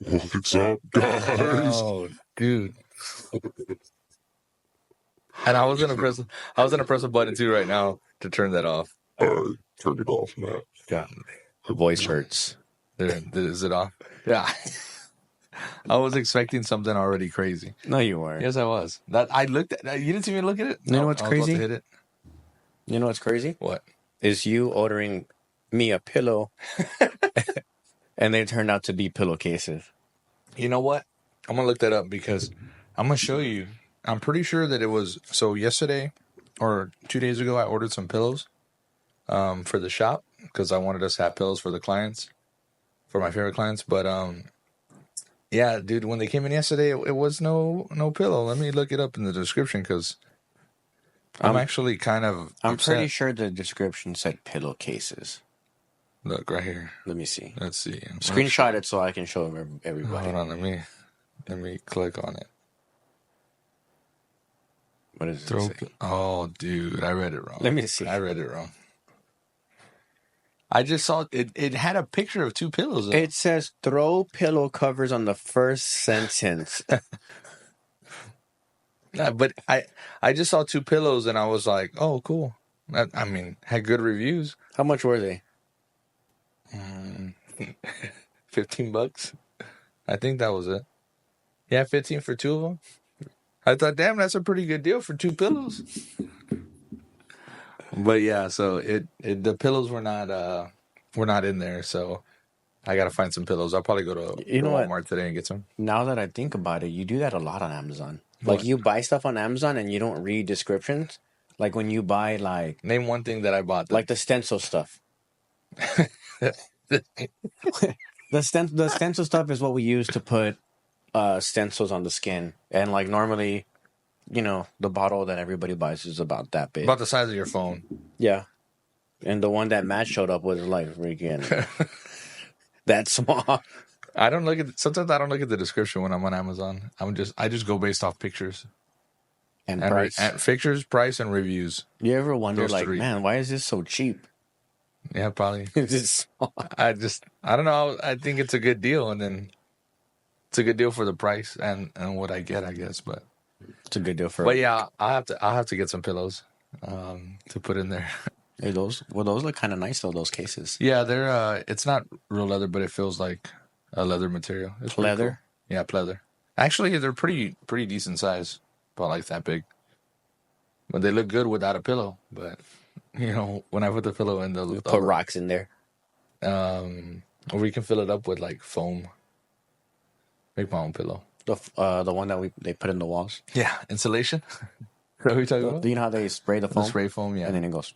What's up, guys? Oh, dude. And I was gonna press a button too right now to turn that off. Alright, turn it off, man. God, the voice hurts. Is it off? Yeah. I was expecting something already crazy. No, you weren't. Yes, I was. That I looked at. You didn't see me look at it. You know what's I was about crazy? to hit it. You know what's crazy? What? Is you ordering me a pillow, and they turned out to be pillowcases. You know what? I'm gonna look that up because I'm gonna show you. I'm pretty sure that it was so yesterday or 2 days ago. I ordered some pillows for the shop because I wanted us to have pillows for the clients, for my favorite clients. But yeah, dude, when they came in yesterday, it was no pillow. Let me look it up in the description because I'm actually kind of I'm upset. pretty sure the description said pillowcases. Look right here. Let me see. Let's see. Screenshot it so I can show everybody. Hold on, let me click on it. What is it? Say? Oh, dude, I read it wrong. Let me see. I read it wrong. I just saw it. It had a picture of two pillows. It says throw pillow covers on the first sentence. But I just saw two pillows and I was like, oh, cool. I mean, had good reviews. How much were they? $15. I think that was it. Yeah, 15 for two of them. I thought, damn, that's a pretty good deal for two pillows. But yeah, so the pillows were not in there, so I gotta find some pillows. I'll probably go to Walmart today and get some. Now that I think about it, you do that a lot on Amazon. What? Like you buy stuff on Amazon and you don't read descriptions. Like when you buy name one thing that I bought. Like the stencil stuff. The stencil stuff is what we use to put stencils on the skin, and like normally, the bottle that everybody buys is about that big, about the size of your phone. Yeah, and the one that Matt showed up with is like freaking that small. Sometimes I don't look at the description when I'm on Amazon. I just go based off pictures and price, pictures, price, and reviews. You ever wonder, man, why is this so cheap? Yeah, probably. I don't know. I think it's a good deal, and then it's a good deal for the price and what I get, I guess. But it's a good deal for. But yeah, I'll have to get some pillows to put in there. Hey, those look kind of nice though. Those cases. Yeah, they're it's not real leather, but it feels like a leather material. It's leather. Cool. Yeah, pleather. Actually, they're pretty decent size, about like that big. But they look good without a pillow. But when I put the pillow in, you put rocks in there. Or we can fill it up with like foam. Make my own pillow. The one that they put in the walls. Yeah, insulation. What are we talking about? Do you know how they spray the foam? The spray foam, yeah. And then it goes.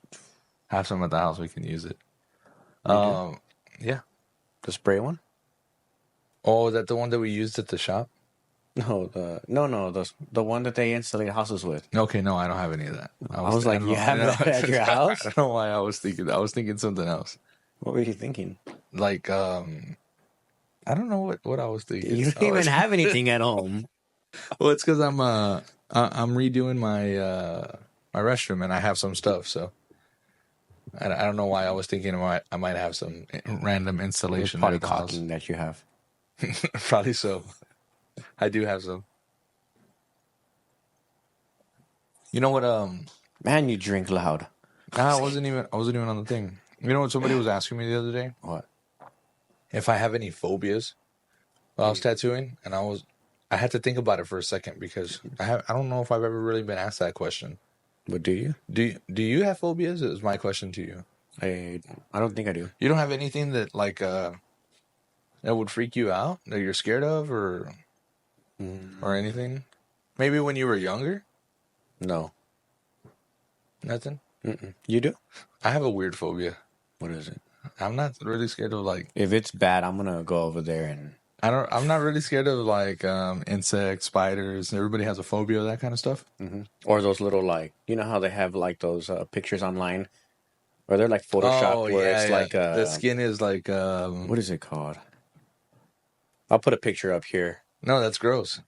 Have some at the house. We can use it. Yeah. The spray one. Oh, is that the one that we used at the shop? No, the one that they insulate houses with. Okay, no, I don't have any of that. I was like, you have that at your house? I don't know why I was thinking something else. What were you thinking? Like, I don't know what I was thinking. You don't even have anything at home. Well, it's because I'm redoing my restroom and I have some stuff, so I don't know why I was thinking I might have some random installation. Probably caulking that you have. Probably so. I do have some. You know what? Man, you drink loud. Nah, I wasn't even on the thing. You know what? Somebody was asking me the other day. What? If I have any phobias while I was tattooing, and I had to think about it for a second because I don't know if I've ever really been asked that question. But do you? Do you have phobias? Is my question to you. I don't think I do. You don't have anything that that would freak you out that you're scared of or anything? Maybe when you were younger? No. Nothing? Mm-mm. You do? I have a weird phobia. What is it? I'm not really scared of If it's bad, I'm gonna go over there and. I'm not really scared of insects, spiders. Everybody has a phobia of that kind of stuff. Mm-hmm. Or those little you know how they have those pictures online, or they're like Photoshop it's the skin is like what is it called? I'll put a picture up here. No, that's gross.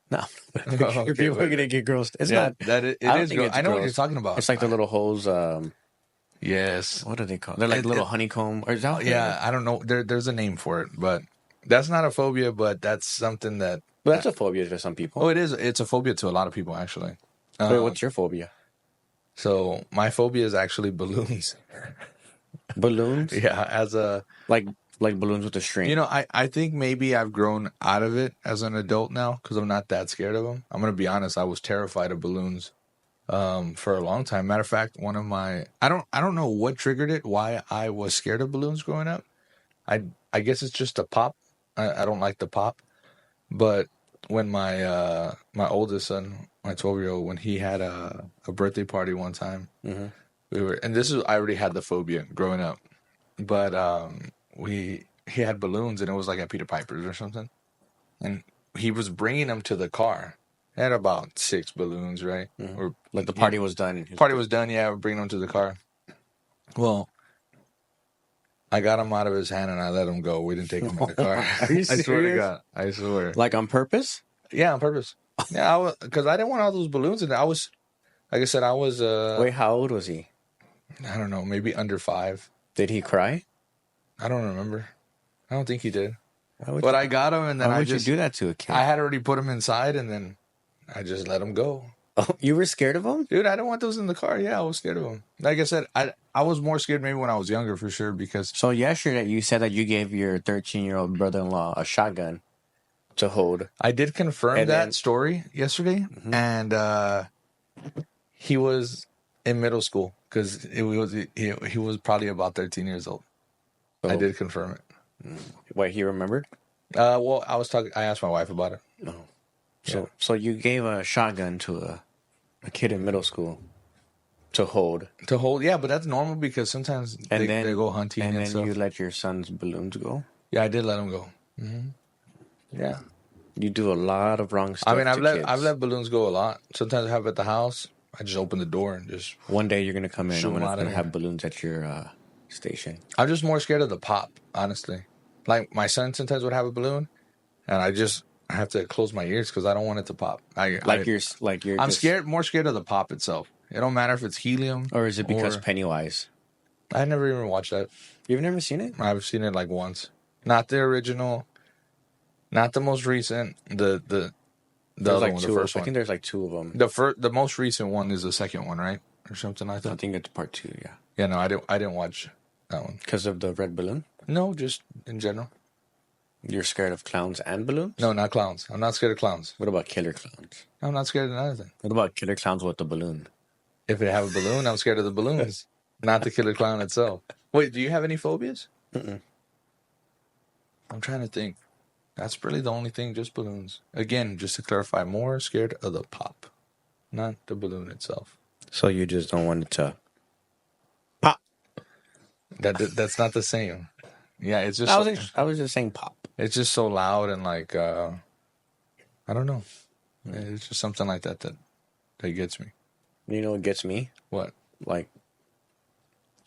No, people are gonna get gross. It's not. It is gross. I know what you're talking about. It's like the little holes. Yes. What are they called? They're like little honeycomb. Or is that I don't know. There's a name for it, but That's not a phobia, but that's something that. But that's a phobia for some people. Oh, it is. It's a phobia to a lot of people, actually. Wait, what's your phobia? So my phobia is actually balloons. Balloons? Yeah, as a Like balloons with a string. you know, I think maybe I've grown out of it as an adult now because I'm not that scared of them. I'm gonna be honest. I was terrified of balloons for a long time. Matter of fact, one of my I don't know what triggered it. Why I was scared of balloons growing up. I guess it's just a pop. I don't like the pop. But when my oldest son, my 12-year-old, when he had a birthday party one time, Mhm. and this is I already had the phobia growing up, but he had balloons and it was like at Peter Piper's or something, and he was bringing them to the car. He had about 6 balloons, right? Mhm. Or Like the party was done. And party was done. Yeah, we're bringing them to the car. Well, I got him out of his hand and I let him go. We didn't take him in the car. Are you I swear to serious? God. I swear. Like on purpose? Yeah, on purpose. Yeah, because I didn't want all those balloons in there. I was, like I said, I was, Wait, how old was he? I don't know, maybe under 5. Did he cry? I don't remember. I don't think he did. Why would But I got him, and then why I would just, you do that to a kid? I had already put him inside, and then I just let him go. Oh, you were scared of him? Dude, I didn't want those in the car. Yeah, I was scared of them. Like I said, I was more scared maybe when I was younger for sure because So yesterday you said that you gave your 13-year-old brother-in-law a shotgun to hold. I did confirm And that then- story yesterday, Mhm. and he was in middle school because he was probably about 13 years old. I So- did confirm it. Wait, he remembered? Well, I asked my wife about it. No. So you gave a shotgun to a kid in middle school to hold, To hold, yeah, but that's normal because sometimes and they go hunting and and, then stuff. you let your son's balloons go. Yeah, I did let him go. Yeah, You do a lot of wrong stuff. I mean, to kids. I've let balloons go a lot. Sometimes I have it at the house. I just open the door and just. One day you're gonna come in. Shoot I'm 'em gonna, outta gonna here. have balloons at your station. I'm just more scared of the pop, honestly. Like my son sometimes would have a balloon, and I have to close my ears because I don't want it to pop. You're I'm just, more scared of the pop itself. It don't matter if it's helium or is it because Pennywise? I never even watched that. You've never seen it? I've seen it like once. Not the original, not the most recent. The There's other like one, two. the first I one. think there's like 2 of them. The most recent one is the second one, right, or something like I that. think it's part 2. Yeah, Yeah, no, I didn't watch that one. because of the red balloon. No, just in general. You're scared of clowns and balloons? No, not clowns. I'm not scared of clowns. What about killer clowns? I'm not scared of anything. What about killer clowns with the balloon? If they have a balloon, I'm scared of the balloons, not the killer clown itself. Wait, do you have any phobias? Mm-mm. I'm trying to think. That's really the only thing, just balloons. Again, just to clarify, more scared of the pop, not the balloon itself. So you just don't want it to. That's not the same. Yeah, it's just I was just saying pop. it's just so loud and like I don't know. It's just something like that gets me. You know what gets me? What? Like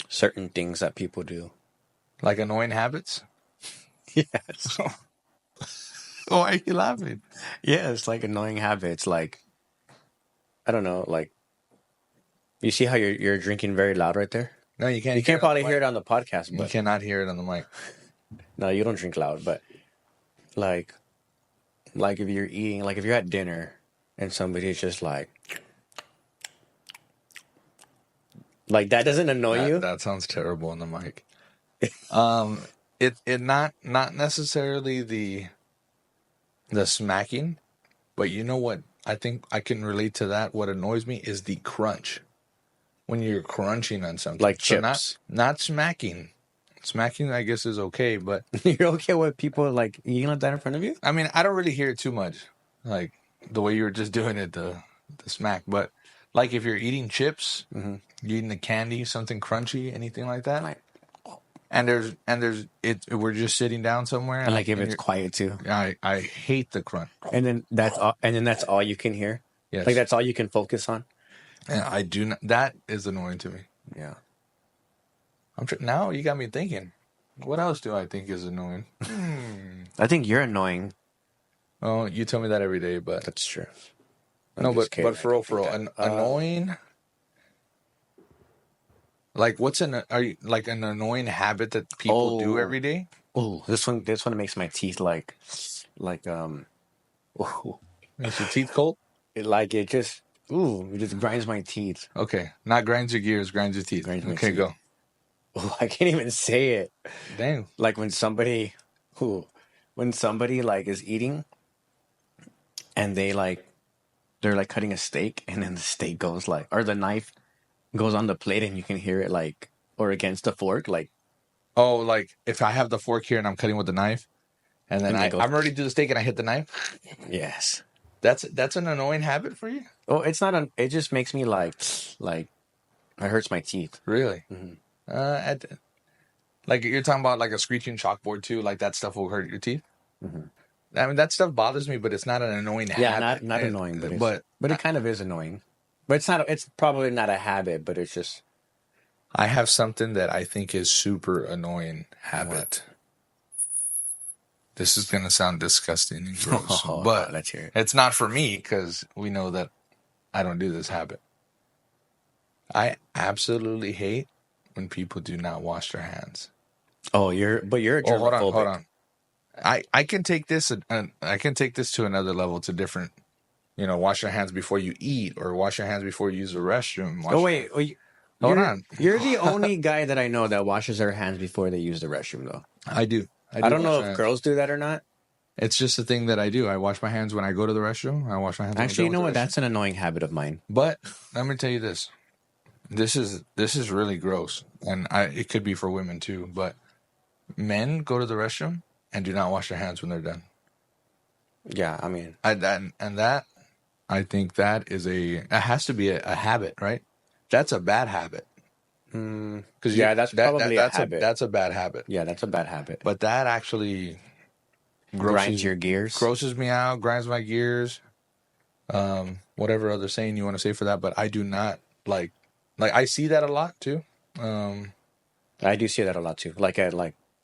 certain things that people do. Like annoying habits? Yes. Why are you laughing? Yeah, it's like annoying habits. Like, I don't know. Like, you see how you're drinking very loud right there? No, you can't. You can't probably hear it on the podcast, You but cannot hear it on the mic. no, you don't drink loud. But like if you're eating, like if you're at dinner and somebody's just like that doesn't annoy you. That sounds terrible on the mic. It not necessarily the smacking, but you know what? I think I can relate to that. What annoys me is the crunch when you're crunching on something, Like So chips. not smacking. Smacking, I guess, is okay, but You're okay with people like eating like that in front of you? I mean, I don't really hear it too much, like the way you were just doing it, the smack. But like if you're eating chips, Mm-hmm. you're eating the candy, something crunchy, anything like that, Like, and there's it. We're just sitting down somewhere, and like if and it's quiet too, I hate the crunch. and then that's all you can hear. Yes, Like that's all you can focus on. and I do not. That is annoying to me. Yeah. Now you got me thinking. What else do I think is annoying? I think you're annoying. Oh, you tell me that every day, but That's true. no, I'm just but kidding. for real, I don't think that. annoying. Like what's an annoying habit that people do Oh. every day? Oh, this one makes my teeth like ooh, Makes your teeth cold? it just it just grinds my teeth. Okay. Not grinds your gears, grinds your teeth. Grinds my Okay, teeth. go. Oh, I can't even say it. Damn. Like when somebody like is eating and they're like cutting a steak and then the steak goes like or the knife goes on the plate and you can hear it like or against the fork like Oh, like if I have the fork here and I'm cutting with the knife, and then and it goes I'm ready to do the steak and I hit the knife. yes. That's an annoying habit for you? Oh, it's not it just makes me like it hurts my teeth. Really? Mhm. At, like you're talking about like a screeching chalkboard too, like that stuff will hurt your teeth. Mhm. I mean that stuff bothers me, but it's not an annoying Yeah, habit. not annoying, But but it kind of is annoying. But it's not. It's probably not a habit, but it's just I have something that I think is super annoying habit. This is gonna sound disgusting and gross, but let's hear it. it's not for me because we know that I don't do this habit. I absolutely hate when people do not wash their hands. Oh, you're a Oh, hold on, germaphobic. hold on. I can take this I can take this to another level to different. Wash your hands before you eat or wash your hands before you use the restroom. Oh wait, Hold on. you're the only guy that I know that washes their hands before they use the restroom, though. I do. I don't wash know my if hands. girls do that or not. It's just a thing that I do. I wash my hands when I go to the restroom. I wash my hands when Actually, you I'm know done what? with the restroom. That's an annoying habit of mine. But let me tell you this. This is really gross, and it could be for women too. But men go to the restroom and do not wash their hands when they're done. Yeah, I mean, That I think that is it has to be a habit, right? That's a bad habit because yeah, that's probably a habit. that's a bad habit. Yeah, that's a bad habit. But that actually Grinds your gears. grosses me out, grinds my gears. Whatever other saying you want to say for that, but I do not like I see that a lot too. I do see that a lot too. Like at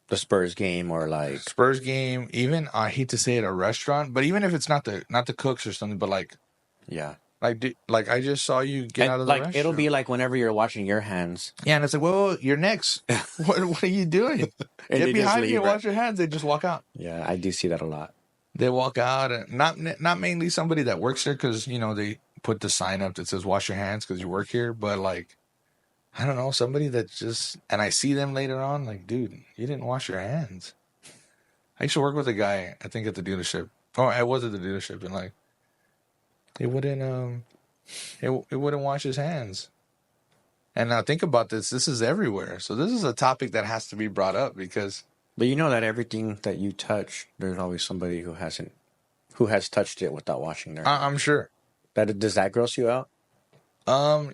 the Spurs game or like Spurs game, even I hate to say it, a restaurant, but even if it's not the cooks or something, but yeah. like I just saw you get And out of the like it'll restaurant. be like whenever you're washing your hands. Yeah, and it's like, well, you're next. What are you doing? And Get they just behind me leave, and right? wash your hands. They just walk out. Yeah, I do see that a lot. They walk out, and not mainly somebody that works there because they put the sign up that says "wash your hands" because you work here, but like I don't know, somebody that just and I see them later on, like, dude, you didn't wash your hands. I used to work with a guy, I think at the dealership. Oh, I was at the dealership, and like, he wouldn't it wouldn't wash his hands. And now think about this. This is everywhere. So this is a topic that has to be brought up because But you know that everything that you touch, there's always somebody who has touched it without washing their hands. I'm sure. Does that gross you out?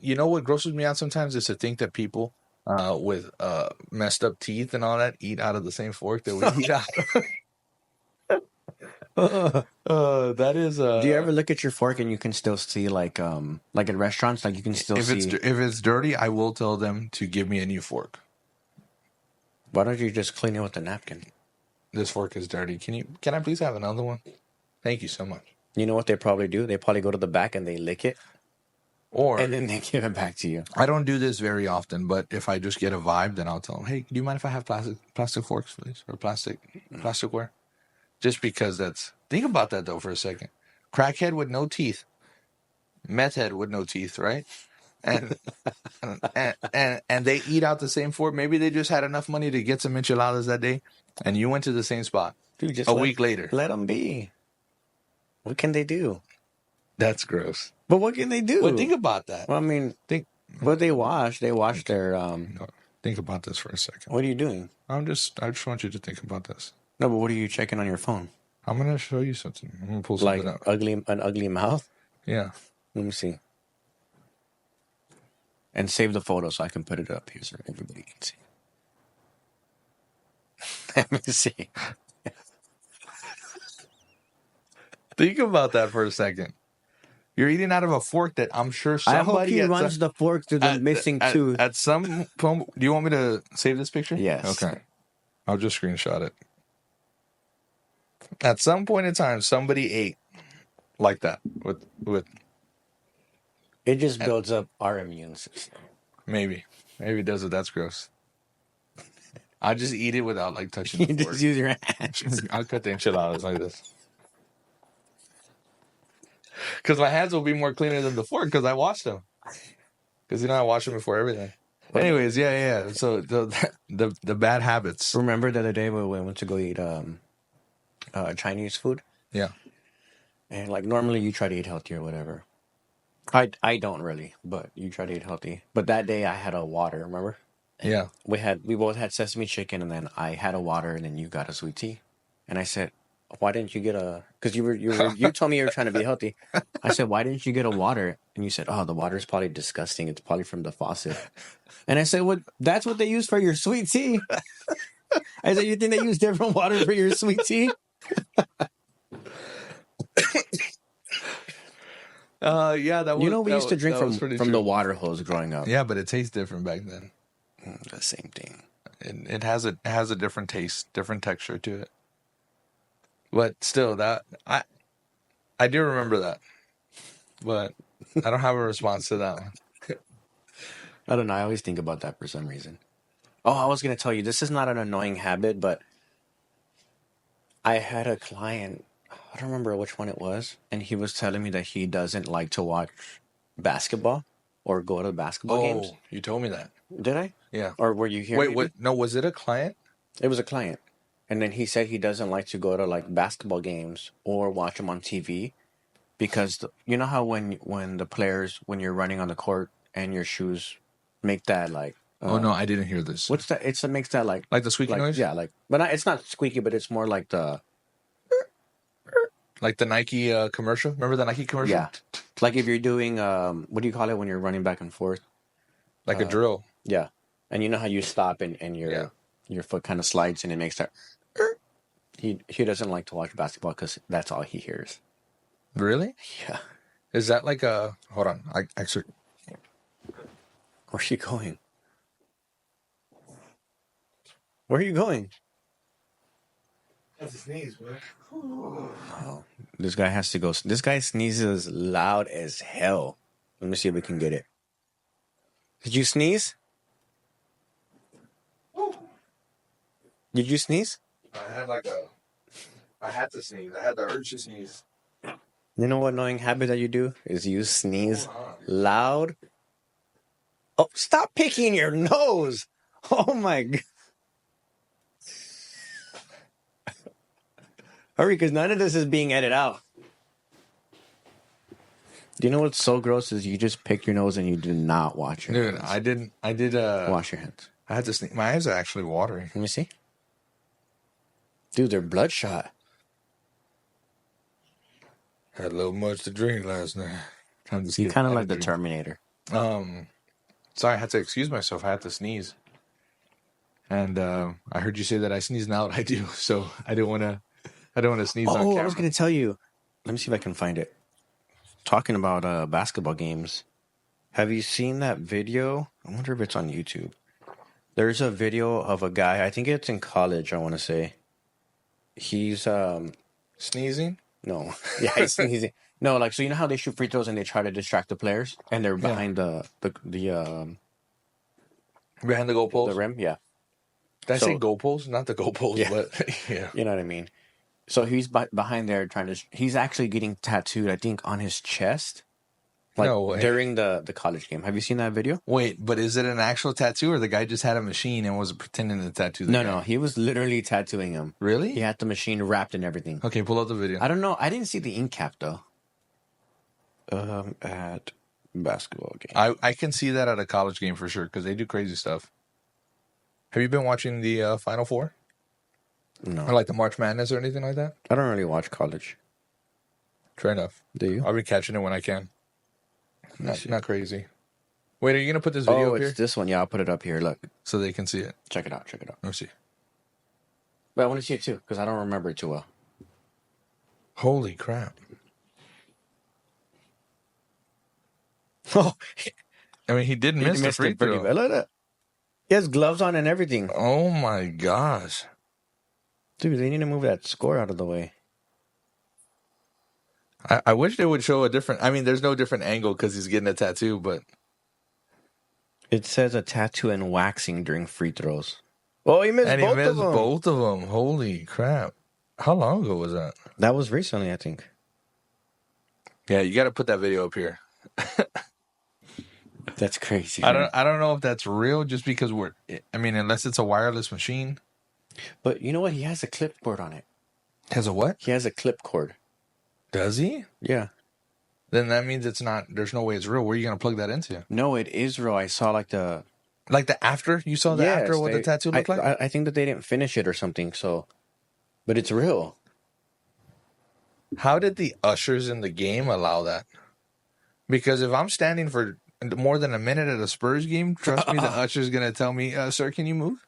You know what grosses me out sometimes is to think that people with messed up teeth and all that eat out of the same fork that we eat out. That is. Do you ever look at your fork and you can still see like in restaurants, like you can still if see? if it's dirty, I will tell them to give me a new fork. Why don't you just clean it with a napkin? This fork is dirty. Can I please have another one? Thank you so much. You know what they probably do? They probably go to the back and they lick it, Or and then they give it back to you. I don't do this very often, but if I just get a vibe, then I'll tell them, "Hey, do you mind if I have plastic forks, please, or plasticware?" Just because think about that though for a second. Crackhead with no teeth, meth head with no teeth, right? And and they eat out the same fork. Maybe they just had enough money to get some enchiladas that day, and you went to the same spot. Dude, just a week later. let them be. What can they do? That's gross. But what can they do? But think about that. Well, I mean, but they wash their. No, think about this for a second. What are you doing? I just want you to think about this. No, but what are you checking on your phone? I'm gonna show you something. I'm gonna pull something Like up. an ugly mouth. Yeah. Let me see. And save the photo so I can put it up here so everybody can see. Let me see. Think about that for a second. You're eating out of a fork that I'm sure somebody. I hope he runs the fork through the missing tooth. At some point, do you want me to save this picture? Yes. Okay. I'll just screenshot it. At some point in time, somebody ate like that with. It just builds up our immune system. Maybe it does it. That's gross. I just eat it without like touching You the fork. just use your hands. I'll cut the enchiladas like this. Because my hands will be more cleaner than the fork because I washed them. Because I wash them before everything. Anyways, yeah. So the bad habits. Remember the other day when we went to go eat Chinese food? Yeah. And like normally you try to eat healthy or whatever. I don't really, but you try to eat healthy. But that day I had a water, remember? Yeah. We both had sesame chicken, and then I had a water, and then you got a sweet tea. And I said, why didn't you get a? Because you told me you were trying to be healthy. I said, why didn't you get a water? And you said, oh, the water is probably disgusting. It's probably from the faucet. And I said, well, that's what they use for your sweet tea. I said, you think they use different water for your sweet tea? Yeah, that was. We used to drink from true. the water hose growing up. Yeah, but it tastes different back then. The same thing. It has a different taste, different texture to it. But still, that I do remember that, but I don't have a response to that one. I don't know. I always think about that for some reason. Oh, I was going to tell you, this is not an annoying habit, but I had a client, I don't remember which one it was, and he was telling me that he doesn't like to watch basketball or go to basketball games. Oh, you told me that. Did I? Yeah. Or were you here? Wait, what? No, was it a client? It was a client. And then he said he doesn't like to go to like basketball games or watch them on TV because you know how when the players, when you're running on the court and your shoes make that like Oh no, I didn't hear this. what's that? It makes that like Like the squeaky noise? Yeah, but it's not squeaky, but it's more like the Nike commercial. Remember the Nike commercial? Yeah, like if you're doing what do you call it when you're running back and forth? Like a drill. Yeah, and you know how you stop and your foot kind of slides and it makes that. He doesn't like to watch basketball because that's all he hears. Really? Yeah. Is that like a? Hold on. I actually. Where's she going? Where are you going? That's a sneeze, man. Oh, this guy has to go. This guy sneezes loud as hell. Let me see if we can get it. Did you sneeze? Did you sneeze? I had to sneeze. I had the urge to sneeze. You know what annoying habit that you do is you sneeze loud. Oh, stop picking your nose! Oh my god! Hurry, because none of this is being edited out. Do you know what's so gross is you just pick your nose and you do not wash your hands. Dude, I did Wash your hands. I had to sneeze. My eyes are actually watering. Let me see. Dude, they're bloodshot. Had a little much to drink last night. You kind of like the Terminator. So I had to excuse myself. I had to sneeze. And I heard you say that I sneeze loud. I do. So I don't want to sneeze on camera. I was going to tell you. Let me see if I can find it. Talking about basketball games. Have you seen that video? I wonder if it's on YouTube. There's a video of a guy. I think it's in college, I want to say. He's sneezing? No. Yeah, he's sneezing. No, like, so you know how they shoot free throws and they try to distract the players? And they're behind the behind the goalpost? The rim, yeah. Did I say goalpost? Not the goalpost, yeah. But yeah. You know what I mean? So he's behind there he's actually getting tattooed, I think, on his chest. Like, no way. During the college game. Have you seen that video? Wait, but is it an actual tattoo or the guy just had a machine and was pretending to tattoo the guy? No, he was literally tattooing him. Really? He had the machine wrapped and everything. Okay, pull up the video. I don't know. I didn't see the ink cap, though. At basketball game. I can see that at a college game for sure because they do crazy stuff. Have you been watching the Final Four? No. Or like the March Madness or anything like that? I don't really watch college. Fair enough. Do you? I'll be catching it when I can. Not crazy. Wait, are you going to put this video up here? Oh, it's this one. Yeah, I'll put it up here. Look. So they can see it. Check it out. Let me see. But I want to see it too because I don't remember it too well. Holy crap. Oh, I mean, he did miss the free throw. Look at that. He has gloves on and everything. Oh my gosh. Dude, they need to move that score out of the way. I wish they would show a different... I mean, there's no different angle because he's getting a tattoo, but... It says a tattoo and waxing during free throws. Oh, he missed And he both missed of them. both of them. Holy crap. How long ago was that? That was recently, I think. Yeah, you got to put that video up here. That's crazy. I don't know if that's real just because unless it's a wireless machine. But you know what? He has a clipboard on it. Has a what? He has a clip cord. Does he? Yeah. Then that means it's not, there's no way it's real. Where are you going to plug that into? No, it is real. I saw like the... Like the after? You saw the after what the tattoo looked like? I think that they didn't finish it or something, so... But it's real. How did the ushers in the game allow that? Because if I'm standing for more than a minute at a Spurs game, trust me, the usher's going to tell me, sir, can you move?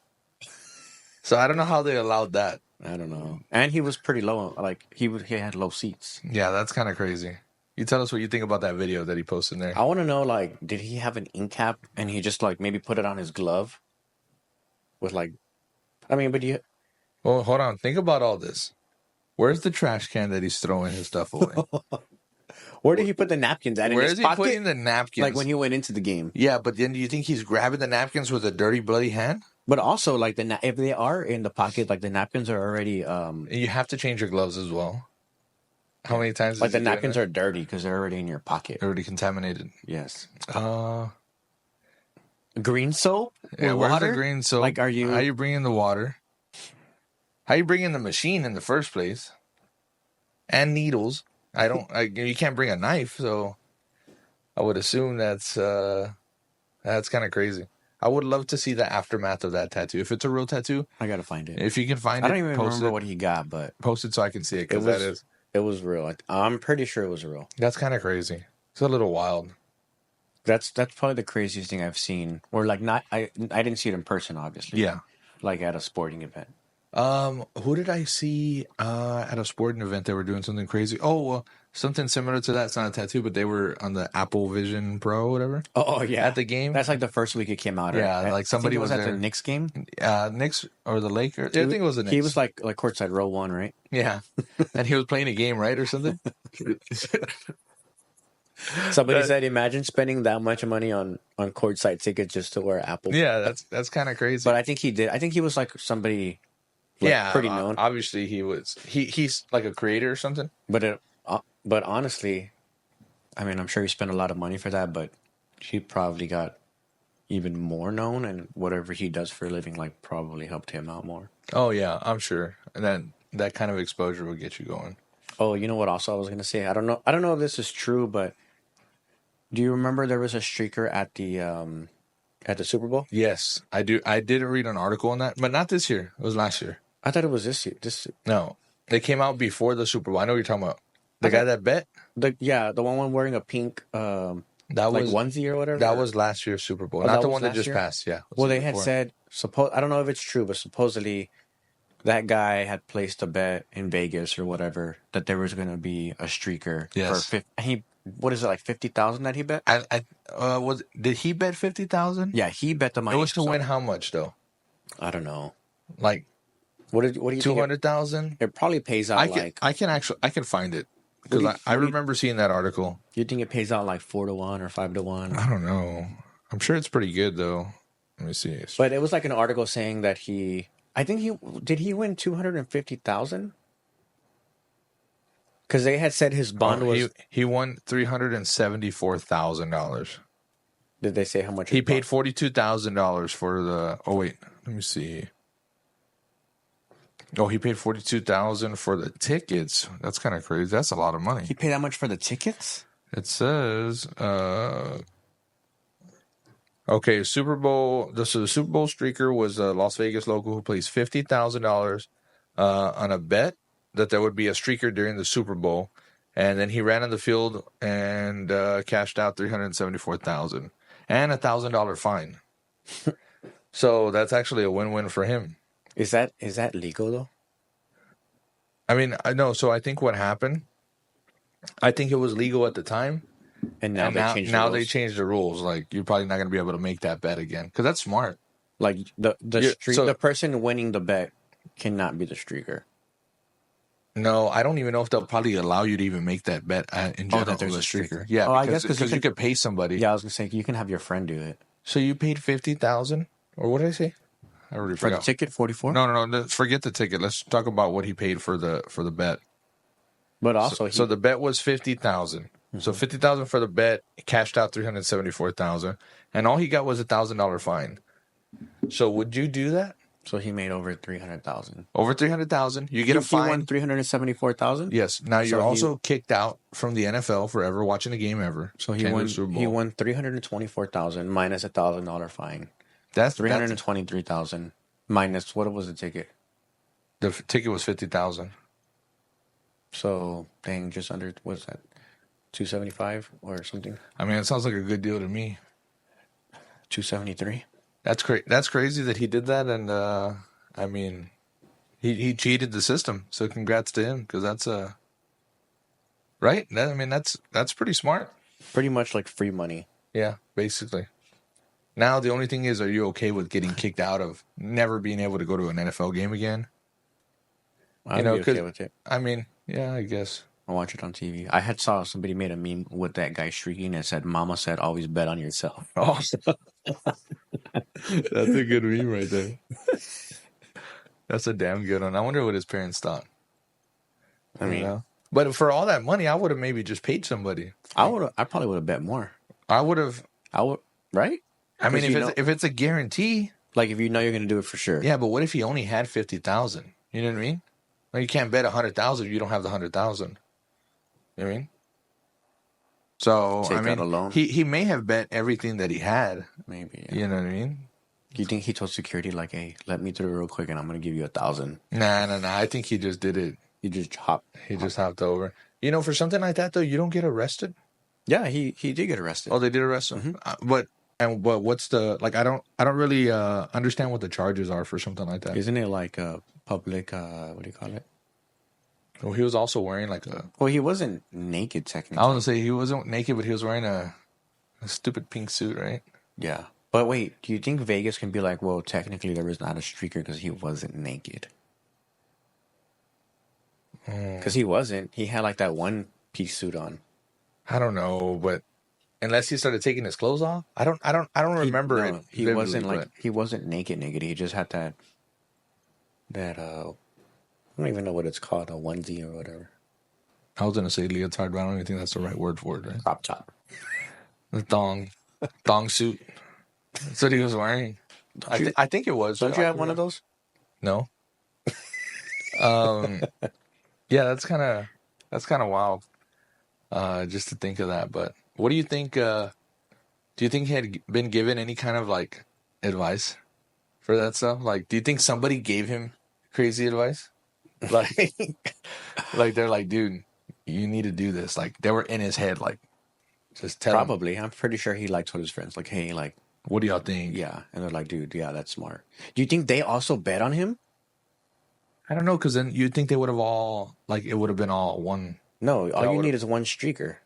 So I don't know how they allowed that. I don't know. And he was pretty low. Like, he had low seats. Yeah, that's kind of crazy. You tell us what you think about that video that he posted there. I want to know, like, did he have an ink cap and he just, like, maybe put it on his glove? With, like... I mean, but you... Well, hold on. Think about all this. Where's the trash can that he's throwing his stuff away? Where did he put the napkins at? Where in his is he pocket? putting the napkins? Like, when he went into the game. Yeah, but then do you think he's grabbing the napkins with a dirty, bloody hand? But also, like, if they are in the pocket, like, the napkins are already... You have to change your gloves as well. How many times? Like, the napkins are dirty because they're already in your pocket. already contaminated. Yes. Green soap? Yeah, With where's water? the green soap? Like, are you... How you bringing the water? How you bringing the machine in the first place? And needles. You can't bring a knife, so I would assume that's kind of crazy. I would love to see the aftermath of that tattoo. If it's a real tattoo, I gotta find it. if you can find I it, don't even post remember it. what he got, but Post it so I can see it, because it was real. I'm pretty sure it was real. that's kind of crazy. It's a little wild. That's probably the craziest thing I've seen. Or like I didn't see it in person, obviously. Yeah. Like at a sporting event. Who did I see at a sporting event? They were doing something crazy. Oh, something similar to that. It's not a tattoo, but they were on the Apple Vision Pro, whatever. Oh yeah, at the game. That's like the first week it came out. Yeah, like somebody was was at there. the Knicks game. Knicks or the Lakers. I think it was the Knicks. He was like courtside row one, right? Yeah, and he was playing a game, right, or something. Somebody said, "Imagine spending that much money on courtside tickets just to wear Apple." Yeah, that's kind of crazy. But I think he did. I think he was like somebody. Like, pretty known. Obviously, he's like a creator or something. But honestly, I mean, I'm sure he spent a lot of money for that, but he probably got even more known, and whatever he does for a living, like, probably helped him out more. Oh yeah, I'm sure. And then that kind of exposure will get you going. Oh, you know what? Also, I was gonna say, I don't know if this is true, but do you remember there was a streaker at the Super Bowl? Yes, I do. I did read an article on that, but not this year. It was last year. I thought it was this year. No, they came out before the Super Bowl. I know what you're talking about. The guy that bet. The one wearing a pink that like was onesie or whatever. That was last year's Super Bowl, Oh, not that the was one that last just year? passed. Yeah. Well, they had said I don't know if it's true, but supposedly that guy had placed a bet in Vegas or whatever that there was going to be a streaker. Yes. What is it, like 50,000 that he bet? Did he bet 50,000? Yeah, he bet the money. It was to win how much though? I don't know. Like What do you think? 200,000? It probably pays out I can find it because I remember seeing that article. You think it pays out like 4-1 or 5-1? I don't know. I'm sure it's pretty good though. Let me see. But it was like an article saying that did he win 250,000? Because they had said his bond was. He won $374,000. Did they say how much he paid? $42,000 for the. Oh wait, let me see. Oh, he paid $42,000 for the tickets. That's kind of crazy. That's a lot of money. He paid that much for the tickets? It says. Okay, Super Bowl. The Super Bowl streaker was a Las Vegas local who placed $50,000 on a bet that there would be a streaker during the Super Bowl, and then he ran on the field and cashed out $374,000 and $1,000 fine. So that's actually a win-win for him. Is that legal though? I mean, I know. So I think what happened, I think it was legal at the time. And now they changed the rules. Like, you're probably not going to be able to make that bet again because that's smart. Like the person winning the bet cannot be the streaker. No, I don't even know if they'll probably allow you to even make that bet in general. That there's a a streaker. streaker. Yeah, I guess because you could pay somebody. Yeah, I was gonna say you can have your friend do it. So you paid $50,000, or what did I say? I already For the forgot. ticket, 44. No. Forget the ticket. Let's talk about what he paid for the bet. But also, So the bet was 50,000. So 50,000 for the bet. He cashed out 374,000, and all he got was $1,000 fine. So would you do that? so he made over 300,000. Over 300,000, you get a He won fine. 374,000. Yes. Now you're So he- also kicked out from the NFL forever watching a game ever. So he Can't go to won. the Super He Bowl. won 324,000 minus $1,000 fine. That's 323,000 minus what was the ticket? the ticket was 50,000. So dang, just under what's that? 275 or something? I mean, it sounds like a good deal to me. 273. That's crazy that he did that, and I mean, he cheated the system. So congrats to him, because that's right. That's pretty smart. Pretty much like free money. Yeah, basically. Now the only thing is, are you okay with getting kicked out of never being able to go to an NFL game again? I'd know, be okay 'cause- with it. I mean, yeah, I guess. I'll watch it on TV. I had saw somebody made a meme with that guy shrieking and said, "Mama said always bet on yourself." Oh, that's a good meme right there. That's a damn good one. I wonder what his parents thought. I mean, You know? But for all that money, I would have maybe just paid somebody. I probably would have bet more. I would have. I would, right? I mean, 'Cause if it's a guarantee, Like if you know you're going to do it for sure. yeah. But what if he only had 50,000? You know what I mean? Like, you can't bet 100,000 if you don't have the 100,000. You know what I mean? So Take I mean, out a loan. he may have bet everything that he had. Maybe. Yeah. You know what I mean? Do you think he told security like, "Hey, let me through real quick, and I'm going to give you 1,000"? Nah. I think he just did it. You just hop. He just hopped over. You know, for something like that though, you don't get arrested. Yeah, he did get arrested. Oh, they did arrest him. But what's the like? I don't really understand what the charges are for something like that. Isn't it like a public? What do you call it? Well, he was also wearing like a. Well, he wasn't naked I technically. was gonna say he wasn't naked, but he was wearing a stupid pink suit, right? Yeah, but wait, do you think Vegas can be like, well, technically there was not a streaker because he wasn't naked? Because he wasn't. He had like that one piece suit on. I don't know, but unless he started taking his clothes off, I don't remember No, it. he vividly, wasn't like but- he wasn't naked. He just had that I don't even know what it's called, a onesie or whatever. I was gonna say leotard, but I don't even think that's the right word for it. Right? Crop top. The thong suit. That's what he was wearing. I think it was. Don't you have one of those? No. Yeah, that's kind of wild. Just to think of that. But what do you think? Do you think he had been given any kind of like advice for that stuff? Like, do you think somebody gave him crazy advice? Like, like they're like, dude, you need to do this. Like, they were in his head, like, just tell him, Probably. I'm pretty sure he told his friends, like, hey, like, what do y'all think? yeah. And they're like, dude, yeah, that's smart. Do you think they also bet on him? I don't know, because then you'd think they would have all, like, it would have been all one. No, all you would've- need is one streaker.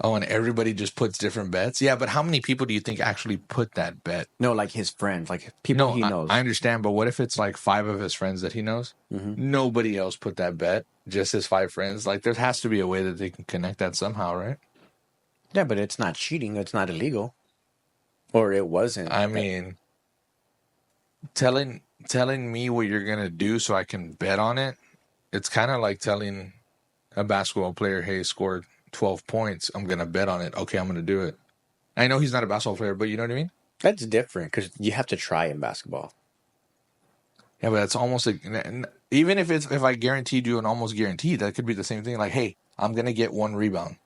Oh, and everybody just puts different bets? Yeah, but how many people do you think actually put that bet? No, like his friends, like people he knows. I understand, but what if it's like 5 of his friends that he knows? Mm-hmm. Nobody else put that bet, just his 5 friends. Like, there has to be a way that they can connect that somehow, right? Yeah, but it's not cheating. It's not illegal. Or it wasn't. I mean, telling me what you're gonna do so I can bet on it, it's kind of like telling a basketball player, hey, scored 12 points, I'm gonna bet on it. Okay, I'm gonna do it. I know he's not a basketball player, but you know what I mean? That's different because you have to try in basketball. Yeah, but it's almost like, even if I guaranteed you an almost guaranteed, that could be the same thing. Like, hey, I'm gonna get 1 rebound.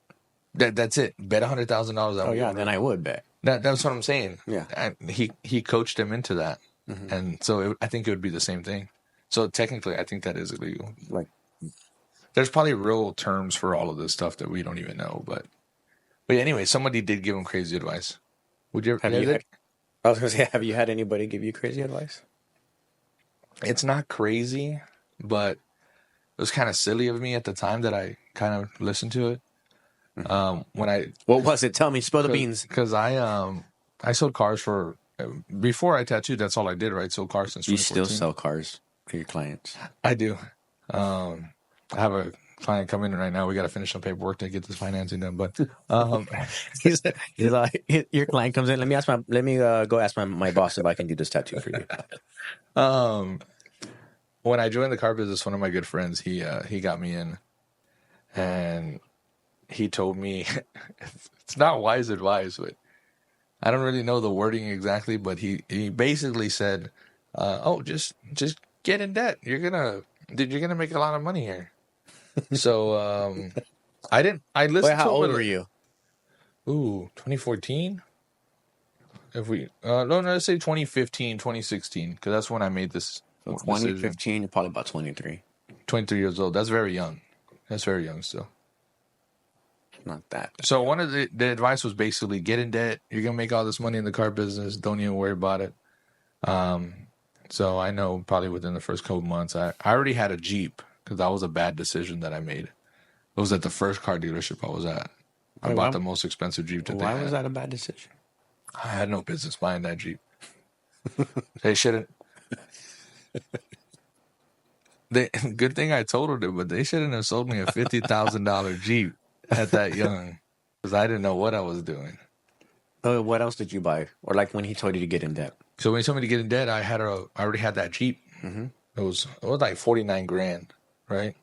That's it. Bet $100,000. Oh yeah, then I would bet. That's what I'm saying. Yeah. And he coached him into that, and so I think it would be the same thing. So technically, I think that is illegal. Like, There's probably real terms for all of this stuff that we don't even know. But anyway, somebody did give him crazy advice. Would you ever? have you? I was gonna say, have you had anybody give you crazy advice? It's not crazy, but it was kind of silly of me at the time that I kind of listened to it. When I What was it? Tell me. Spill the beans. because I sold cars for before I tattooed. That's all I did, right? Sold cars since You still 2014. sell cars for your clients. I do. I have a client coming in right now. We got to finish some paperwork to get this financing done. But he's like, your client comes in. Let me go ask my boss if I can do this tattoo for you. When I joined the car business, one of my good friends, he got me in, and he told me it's not wise advice, but I don't really know the wording exactly, but he basically said, "Oh, just get in debt. You're gonna make a lot of money here." So I didn't. I listened. Wait, how to him old were you? Ooh, 2014. If we no, let's say 2015, 2016, because that's when I made this. So 2015, you're probably about 23. 23 years old. That's very young. That's very young still. Not that. So one of the advice was basically get in debt. You're gonna make all this money in the car business. Don't even worry about it. So I know probably within the first couple months, I already had a Jeep because that was a bad decision that I made. It was at the first car dealership I was at. I bought the most expensive Jeep that they had. Why was that a bad decision? I had no business buying that Jeep. They shouldn't. Good thing I totaled it, but they shouldn't have sold me a $50,000 Jeep at that young, because I didn't know what I was doing. Oh, what else did you buy? Or like when he told you to get in debt? So when he told me to get in debt, I already had that Jeep. Mm-hmm. It was like $49,000, right?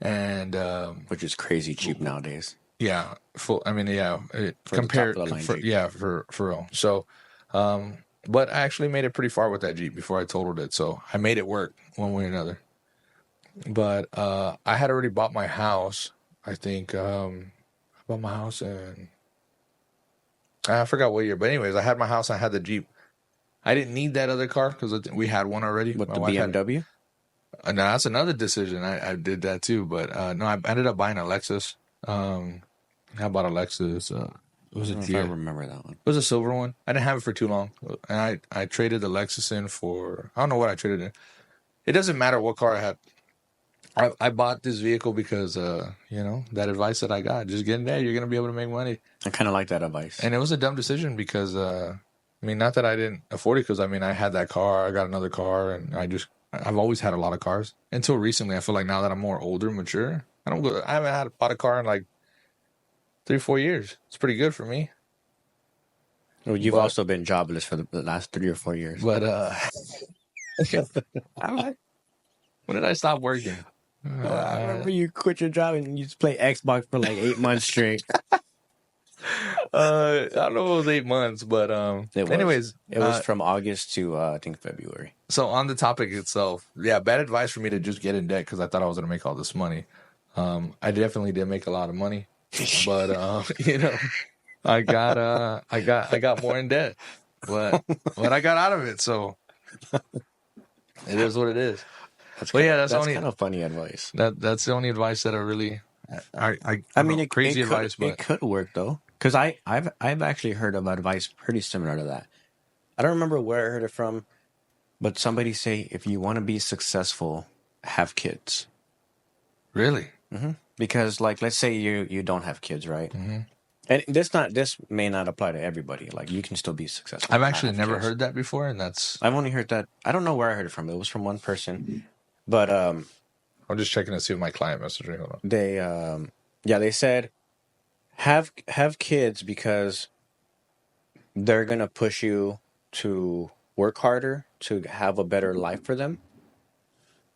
And which is crazy cheap nowadays. Yeah, compared for real. So, but I actually made it pretty far with that Jeep before I totaled it. So I made it work one way or another. But I had already bought my house. I think I bought my house in, I forgot what year. But anyways, I had my house. I had the Jeep. I didn't need that other car because we had one already. With the BMW? No, that's another decision. I did that too. But no, I ended up buying a Lexus. I bought a Lexus. It was I remember that one. It was a silver one. I didn't have it for too long. And I traded the Lexus in for, I don't know what I traded in. It doesn't matter what car I had. I bought this vehicle because, that advice that I got, just get in there, you're going to be able to make money. I kind of like that advice. And it was a dumb decision because, not that I didn't afford it, because, I had that car, I got another car, and I've always had a lot of cars. Until recently, I feel like now that I'm more older, mature, I haven't bought a car in like 3-4 years. It's pretty good for me. Well, you've also been jobless for the last 3 or 4 years. But when did I stop working? I remember you quit your job and you just play Xbox for like 8 months straight. I don't know if it was 8 months, but anyways, it was from August to I think February. So on the topic itself, yeah, bad advice for me to just get in debt because I thought I was going to make all this money. I definitely did make a lot of money, but I got more in debt, but I got out of it, so it is what it is. That's kind of funny advice. That's the only advice that I really, crazy advice, but it could work though, because I've actually heard of advice pretty similar to that. I don't remember where I heard it from, but somebody say if you want to be successful, have kids. Really? Mm-hmm. Because like, let's say you don't have kids, right? Mm-hmm. And this may not apply to everybody. Like, you can still be successful. I've actually never heard that before, and I've only heard that. I don't know where I heard it from. It was from one person, but I'm just checking to see if my client messaged me. Hold on. They said have kids because they're gonna push you to work harder to have a better life for them.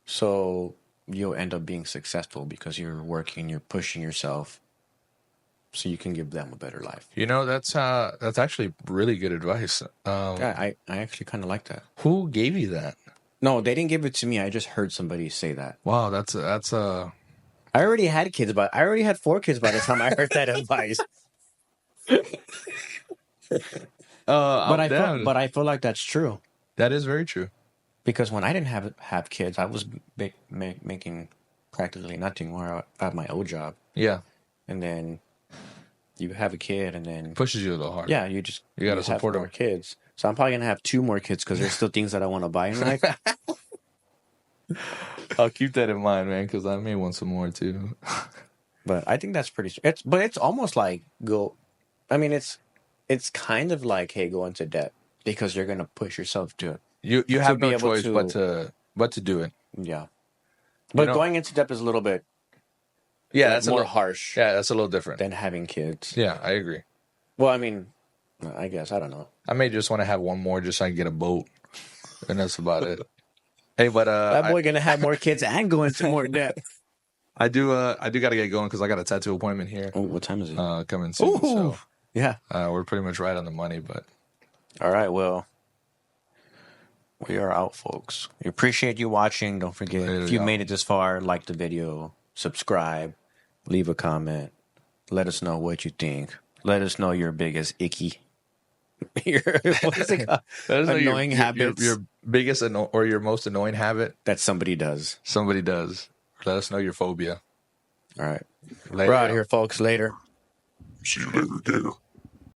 So you'll end up being successful because you're working, you're pushing yourself. So you can give them a better life. That's actually really good advice. I actually kind of like that. Who gave you that? No, they didn't give it to me. I just heard somebody say that. Wow, that's a. I already had kids, but I already had 4 kids by the time I heard that advice. But I feel like that's true. That is very true. Because when I didn't have kids, I was making practically nothing while at my old job. Yeah, and then you have a kid, and then pushes you a little hard. Yeah, you got to support more kids. So I'm probably gonna have 2 more kids because there's still things that I want to buy in life. I'll keep that in mind, man, because I may want some more too. But I think that's pretty. It's almost like it's kind of like, hey, go into debt because you're gonna push yourself to it. You have no choice but to do it. Yeah, but going into debt is a little bit Yeah, like, that's a more little harsh Yeah, that's a little different. than having kids. Yeah, I agree. Well, I mean, I guess I don't know. I may just want to have one more just so I can get a boat, and that's about it. Hey, but That boy gonna have more kids and go into more debt. I do got to get going because I got a tattoo appointment here Oh, what time is it? coming soon. Ooh, So yeah. we're pretty much right on the money. But All right, well, we are out, folks. We appreciate you watching. Don't forget, Later, if you y'all. made it this far, like the video, subscribe, leave a comment. Let us know what you think. Let us know your biggest icky, your what's it called? Let us know Annoying habits your biggest or your most annoying habit that somebody does. somebody does. Let us know your phobia. All right, Later, we're out y'all. here, folks. Later. See you later, Gator.